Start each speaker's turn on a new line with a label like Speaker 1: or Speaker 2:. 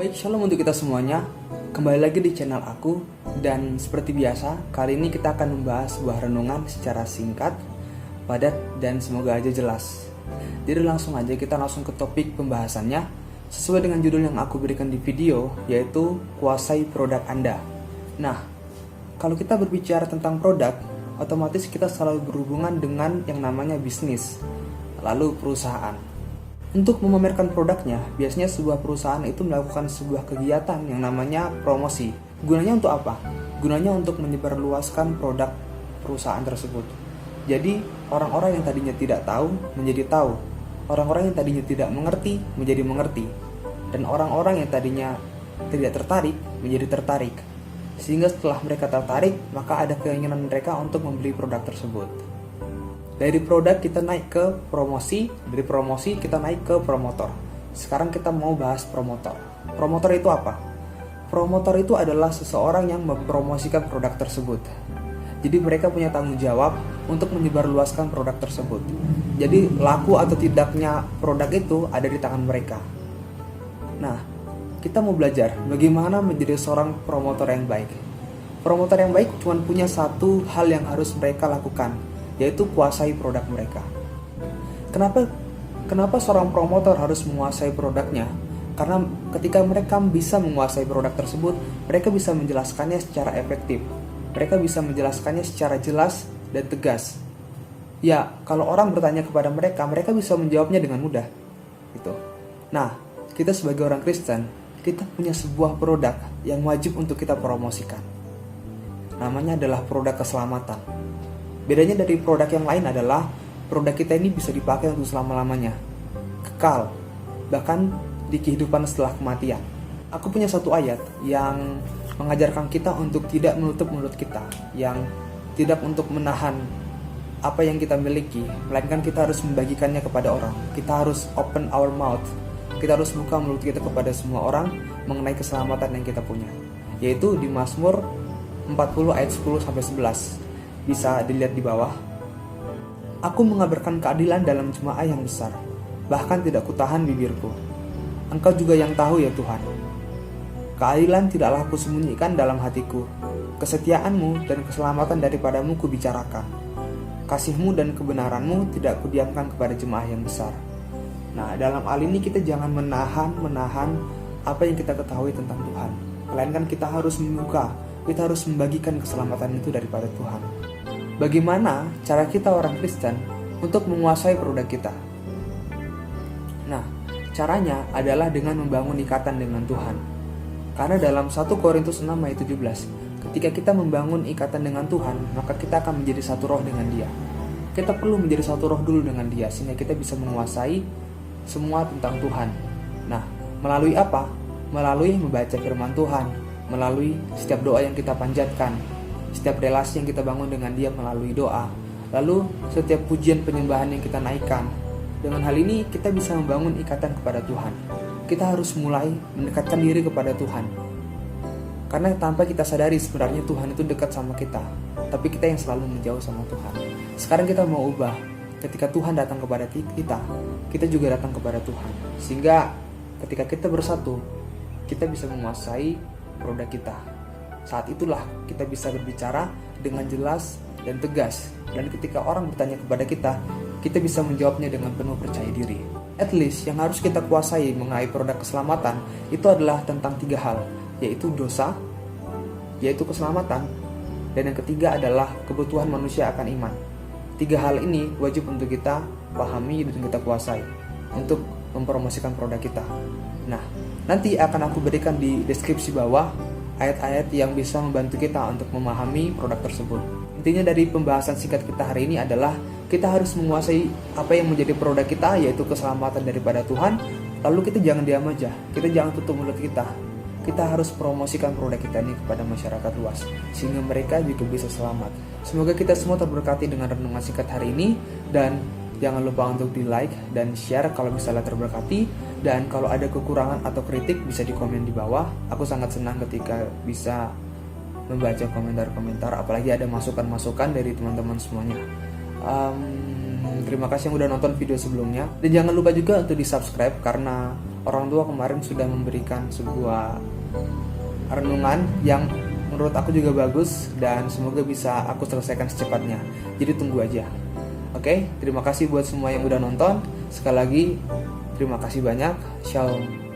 Speaker 1: Baik, shalom untuk kita semuanya. Kembali lagi di channel aku. Dan seperti biasa, kali ini kita akan membahas sebuah renungan secara singkat, padat, dan semoga aja jelas. Jadi langsung aja kita langsung ke topik pembahasannya. Sesuai dengan judul yang aku berikan di video, yaitu kuasai produk Anda. Nah, kalau kita berbicara tentang produk, otomatis kita selalu berhubungan dengan yang namanya bisnis, lalu perusahaan. Untuk memamerkan produknya, biasanya sebuah perusahaan itu melakukan sebuah kegiatan yang namanya promosi. Gunanya untuk apa? Gunanya untuk menyebarluaskan produk perusahaan tersebut. Jadi, orang-orang yang tadinya tidak tahu menjadi tahu. Orang-orang yang tadinya tidak mengerti menjadi mengerti. Dan orang-orang yang tadinya tidak tertarik menjadi tertarik. Sehingga setelah mereka tertarik, maka ada keinginan mereka untuk membeli produk tersebut. Dari produk kita naik ke promosi, dari promosi kita naik ke promotor. Sekarang kita mau bahas promotor. Promotor itu apa? Promotor itu adalah seseorang yang mempromosikan produk tersebut. Jadi mereka punya tanggung jawab untuk menyebarluaskan produk tersebut. Jadi laku atau tidaknya produk itu ada di tangan mereka. Nah, kita mau belajar bagaimana menjadi seorang promotor yang baik. Promotor yang baik cuma punya satu hal yang harus mereka lakukan, yaitu kuasai produk mereka. Kenapa seorang promotor harus menguasai produknya? Karena ketika mereka bisa menguasai produk tersebut, mereka bisa menjelaskannya secara efektif. Mereka bisa menjelaskannya secara jelas dan tegas. Ya, kalau orang bertanya kepada mereka, mereka bisa menjawabnya dengan mudah. Gitu. Nah, kita sebagai orang Kristen, kita punya sebuah produk yang wajib untuk kita promosikan. Namanya adalah produk keselamatan. Bedanya dari produk yang lain adalah produk kita ini bisa dipakai untuk selama-lamanya, kekal, bahkan di kehidupan setelah kematian. Aku punya satu ayat yang mengajarkan kita untuk tidak menutup mulut kita, yang tidak untuk menahan apa yang kita miliki, melainkan kita harus membagikannya kepada orang. Kita harus open our mouth, kita harus buka mulut kita kepada semua orang mengenai keselamatan yang kita punya, yaitu di Mazmur 40 ayat 10-11. Bisa dilihat di bawah. Aku mengabarkan keadilan dalam jemaah yang besar, bahkan tidak kutahan bibirku. Engkau juga yang tahu ya Tuhan. Keadilan tidaklah kusembunyikan dalam hatiku. Kesetiaanmu dan keselamatan daripadamu kubicarakan. Kasihmu dan kebenaranmu tidak kudiamkan kepada jemaah yang besar. Nah, dalam hal ini kita jangan menahan apa yang kita ketahui tentang Tuhan. Melainkan kita harus membuka, kita harus membagikan keselamatan itu daripada Tuhan. Bagaimana cara kita orang Kristen untuk menguasai produk kita? Nah, caranya adalah dengan membangun ikatan dengan Tuhan. Karena dalam 1 Korintus 6 ayat 17, ketika kita membangun ikatan dengan Tuhan, maka kita akan menjadi satu roh dengan Dia. Kita perlu menjadi satu roh dulu dengan Dia, sehingga kita bisa menguasai semua tentang Tuhan. Nah, melalui apa? Melalui membaca firman Tuhan, melalui setiap doa yang kita panjatkan, setiap relasi yang kita bangun dengan Dia melalui doa, lalu setiap pujian penyembahan yang kita naikkan. Dengan hal ini kita bisa membangun ikatan kepada Tuhan. Kita harus mulai mendekatkan diri kepada Tuhan. Karena tanpa kita sadari sebenarnya Tuhan itu dekat sama kita, tapi kita yang selalu menjauh sama Tuhan. Sekarang kita mau ubah. Ketika Tuhan datang kepada kita juga datang kepada Tuhan. Sehingga ketika kita bersatu, kita bisa menguasai produk kita. Saat itulah kita bisa berbicara dengan jelas dan tegas. Dan ketika orang bertanya kepada kita bisa menjawabnya dengan penuh percaya diri. At least yang harus kita kuasai mengenai produk keselamatan itu adalah tentang 3 hal, yaitu dosa, yaitu keselamatan, dan yang ketiga adalah kebutuhan manusia akan iman. 3 hal ini wajib untuk kita pahami dan kita kuasai untuk mempromosikan produk kita. Nah, nanti akan aku berikan di deskripsi bawah ayat-ayat yang bisa membantu kita untuk memahami produk tersebut. Intinya dari pembahasan singkat kita hari ini adalah kita harus menguasai apa yang menjadi produk kita, yaitu keselamatan daripada Tuhan. Lalu kita jangan diam aja, kita jangan tutup mulut kita. Kita harus promosikan produk kita ini kepada masyarakat luas, sehingga mereka juga bisa selamat. Semoga kita semua terberkati dengan renungan singkat hari ini, dan jangan lupa untuk di like dan share kalau misalnya terberkati. Dan kalau ada kekurangan atau kritik bisa di komen di bawah. Aku sangat senang ketika bisa membaca komentar-komentar, apalagi ada masukan-masukan dari teman-teman semuanya. Terima kasih yang udah nonton video sebelumnya. Dan jangan lupa juga untuk di subscribe, karena orang tua kemarin sudah memberikan sebuah renungan yang menurut aku juga bagus dan semoga bisa aku selesaikan secepatnya. Jadi tunggu aja. Oke, terima kasih buat semua yang udah nonton. Sekali lagi, terima kasih banyak. Shalom.